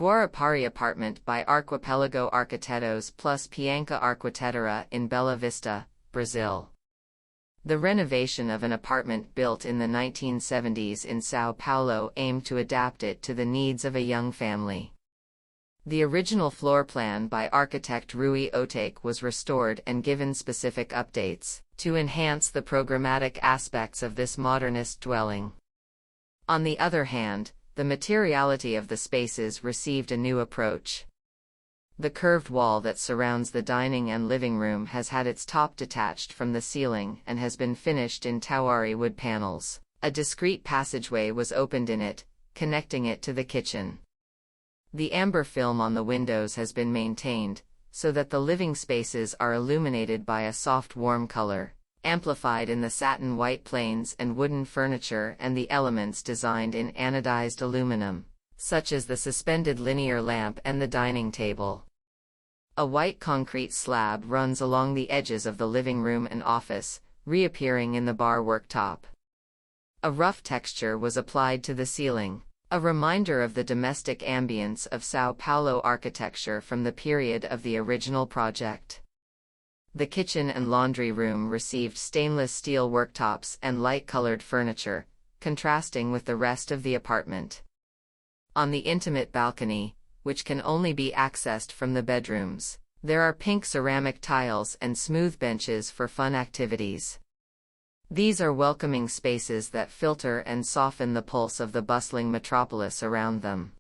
Guarapari apartment by Arquipélago Arquitetos Pianca Arquitetura in Bela Vista, Brazil. The renovation of an apartment built in the 1970s in São Paulo aimed to adapt it to the needs of a young family. The original floor plan by architect Ruy Ohtake was restored and given specific updates to enhance the programmatic aspects of this modernist dwelling. On the other hand, the materiality of the spaces received a new approach. The curved wall that surrounds the dining and living room has had its top detached from the ceiling and has been finished in tauari wood panels. A discreet passageway was opened in it, connecting it to the kitchen. The amber film on the windows has been maintained, so that the living spaces are illuminated by a soft warm color, amplified in the satin white planes and wooden furniture and the elements designed in anodized aluminum, such as the suspended linear lamp and the dining table. A white concrete slab runs along the edges of the living room and office, reappearing in the bar worktop. A rough texture was applied to the ceiling, a reminder of the domestic ambience of São Paulo architecture from the period of the original project. The kitchen and laundry room received stainless steel worktops and light-colored furniture, contrasting with the rest of the apartment. On the intimate balcony, which can only be accessed from the bedrooms, there are pink ceramic tiles and smooth benches for fun activities. These are welcoming spaces that filter and soften the pulse of the bustling metropolis around them.